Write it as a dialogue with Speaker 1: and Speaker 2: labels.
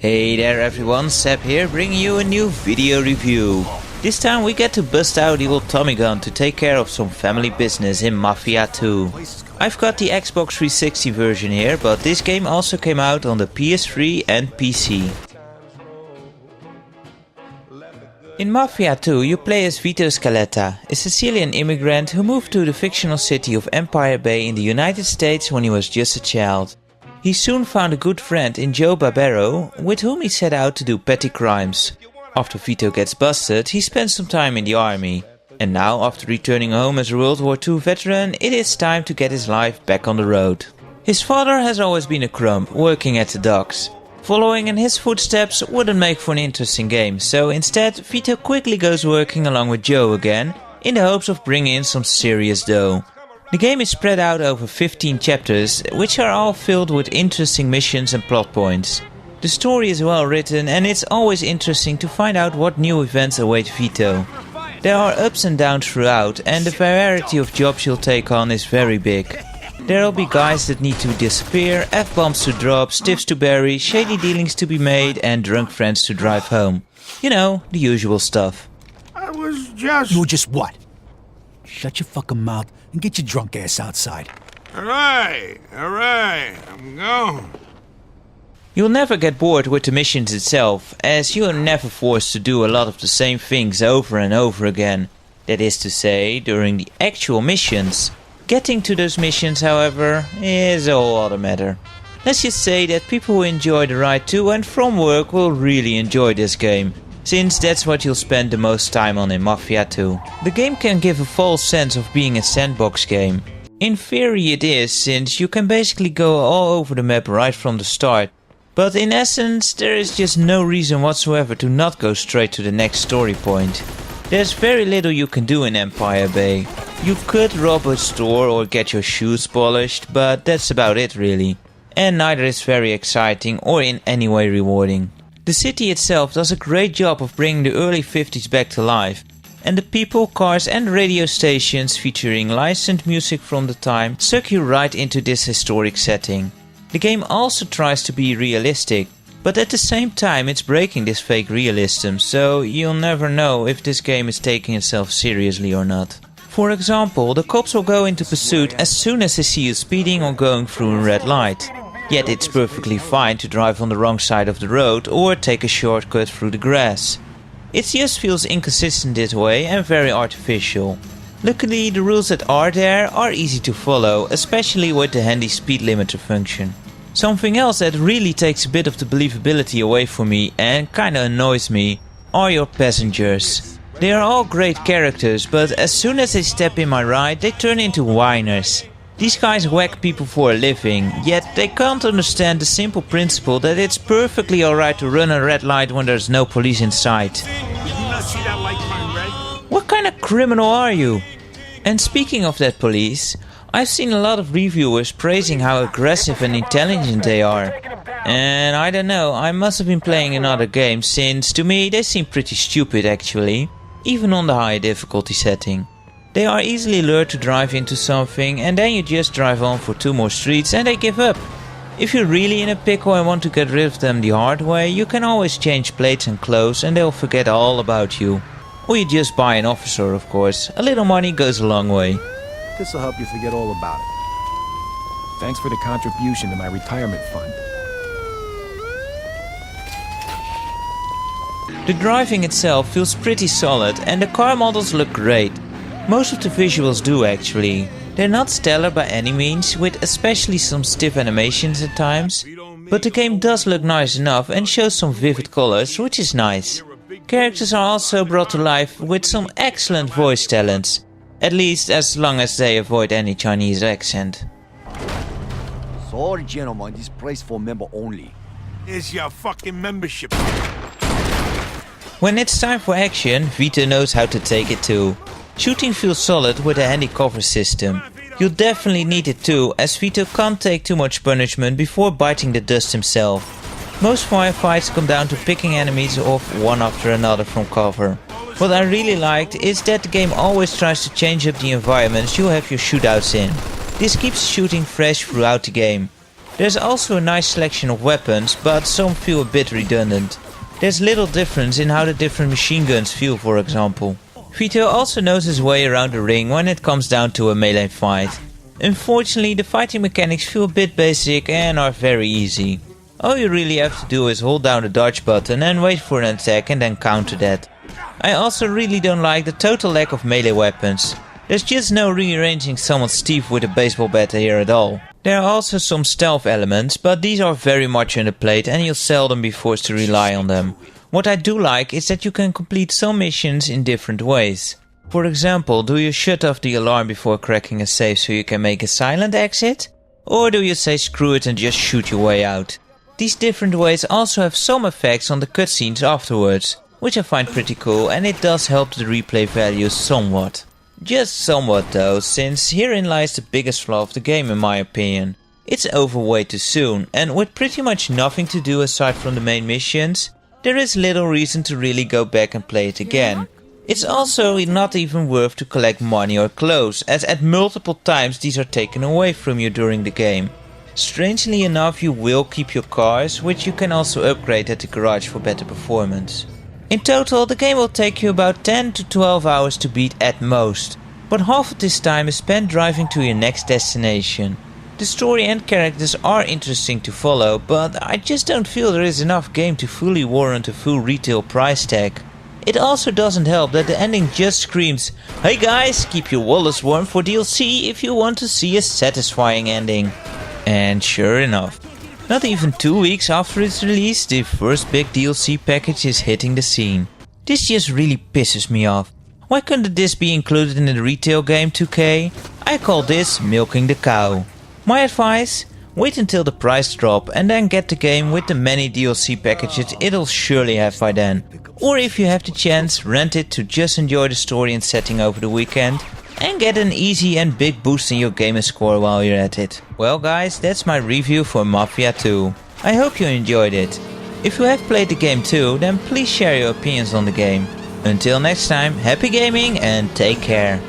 Speaker 1: Hey there everyone, Seb here, bringing you a new video review. This time we get to bust out the old Tommy gun to take care of some family business in Mafia 2. I've got the Xbox 360 version here, but this game also came out on the PS3 and PC. In Mafia 2 you play as Vito Scaletta, a Sicilian immigrant who moved to the fictional city of Empire Bay in the United States when he was just a child. He soon found a good friend in Joe Barbero, with whom he set out to do petty crimes. After Vito gets busted, he spends some time in the army. And now, after returning home as a World War II veteran, it is time to get his life back on the road. His father has always been a crump, working at the docks. Following in his footsteps wouldn't make for an interesting game, so instead Vito quickly goes working along with Joe again, in the hopes of bringing in some serious dough. The game is spread out over 15 chapters, which are all filled with interesting missions and plot points. The story is well written and it's always interesting to find out what new events await Vito. There are ups and downs throughout and the variety of jobs you'll take on is very big. There'll be guys that need to disappear, F-bombs to drop, stiffs to bury, shady dealings to be made and drunk friends to drive home. You know, the usual stuff.
Speaker 2: You were just what? Shut your fucking mouth and get your drunk ass outside.
Speaker 3: Alright, I'm going.
Speaker 1: You'll never get bored with the missions itself, as you are never forced to do a lot of the same things over and over again. That is to say, during the actual missions. Getting to those missions, however, is a whole other matter. Let's just say that people who enjoy the ride to and from work will really enjoy this game, since that's what you'll spend the most time on in Mafia 2. The game can give a false sense of being a sandbox game. In theory it is, since you can basically go all over the map right from the start. But in essence, there is just no reason whatsoever to not go straight to the next story point. There's very little you can do in Empire Bay. You could rob a store or get your shoes polished, but that's about it really. And neither is very exciting or in any way rewarding. The city itself does a great job of bringing the early 50s back to life, and the people, cars and radio stations featuring licensed music from the time suck you right into this historic setting. The game also tries to be realistic, but at the same time it's breaking this fake realism, so you'll never know if this game is taking itself seriously or not. For example, the cops will go into pursuit as soon as they see you speeding or going through a red light. Yet it's perfectly fine to drive on the wrong side of the road or take a shortcut through the grass. It just feels inconsistent this way and very artificial. Luckily the rules that are there are easy to follow, especially with the handy speed limiter function. Something else that really takes a bit of the believability away from me and kinda annoys me are your passengers. They are all great characters, but as soon as they step in my ride they turn into whiners. These guys whack people for a living, yet they can't understand the simple principle that it's perfectly alright to run a red light when there's no police in sight. What kind of criminal are you? And speaking of that police, I've seen a lot of reviewers praising how aggressive and intelligent they are. And I don't know, I must have been playing another game, since to me they seem pretty stupid actually, even on the high difficulty setting. They are easily lured to drive into something and then you just drive on for 2 more streets and they give up. If you're really in a pickle and want to get rid of them the hard way, you can always change plates and clothes and they'll forget all about you. Or you just buy an officer, of course. A little money goes a long way.
Speaker 4: This'll help you forget all about it. Thanks for the contribution to my retirement fund.
Speaker 1: The driving itself feels pretty solid and the car models look great. Most of the visuals do actually. They're not stellar by any means, with especially some stiff animations at times. But the game does look nice enough and shows some vivid colors, which is nice. Characters are also brought to life with some excellent voice talents. At least as long as they avoid any Chinese accent.
Speaker 5: Sorry gentlemen, this place for member only.
Speaker 3: Is your fucking membership.
Speaker 1: When it's time for action, Vito knows how to take it too. Shooting feels solid with a handy cover system. You'll definitely need it too, as Vito can't take too much punishment before biting the dust himself. Most firefights come down to picking enemies off one after another from cover. What I really liked is that the game always tries to change up the environments you have your shootouts in. This keeps shooting fresh throughout the game. There's also a nice selection of weapons, but some feel a bit redundant. There's little difference in how the different machine guns feel, for example. Vito also knows his way around the ring when it comes down to a melee fight. Unfortunately, the fighting mechanics feel a bit basic and are very easy. All you really have to do is hold down the dodge button and wait for an attack and then counter that. I also really don't like the total lack of melee weapons. There's just no rearranging someone's teeth with a baseball bat here at all. There are also some stealth elements, but these are very much underplayed and you'll seldom be forced to rely on them. What I do like is that you can complete some missions in different ways. For example, do you shut off the alarm before cracking a safe so you can make a silent exit? Or do you say screw it and just shoot your way out? These different ways also have some effects on the cutscenes afterwards, which I find pretty cool, and it does help the replay value somewhat. Just somewhat though, since herein lies the biggest flaw of the game in my opinion. It's over way too soon, and with pretty much nothing to do aside from the main missions, there is little reason to really go back and play it again. It's also not even worth to collect money or clothes, as at multiple times these are taken away from you during the game. Strangely enough, you will keep your cars, which you can also upgrade at the garage for better performance. In total, the game will take you about 10 to 12 hours to beat at most, but half of this time is spent driving to your next destination. The story and characters are interesting to follow, but I just don't feel there is enough game to fully warrant a full retail price tag. It also doesn't help that the ending just screams, "Hey guys, keep your wallets warm for DLC if you want to see a satisfying ending." And sure enough, not even 2 weeks after its release, the first big DLC package is hitting the scene. This just really pisses me off. Why couldn't this be included in the retail game 2K? I call this milking the cow. My advice? Wait until the price drop and then get the game with the many DLC packages it'll surely have by then. Or if you have the chance, rent it to just enjoy the story and setting over the weekend and get an easy and big boost in your gamer score while you're at it. Well guys, that's my review for Mafia 2. I hope you enjoyed it. If you have played the game too, then please share your opinions on the game. Until next time, happy gaming and take care.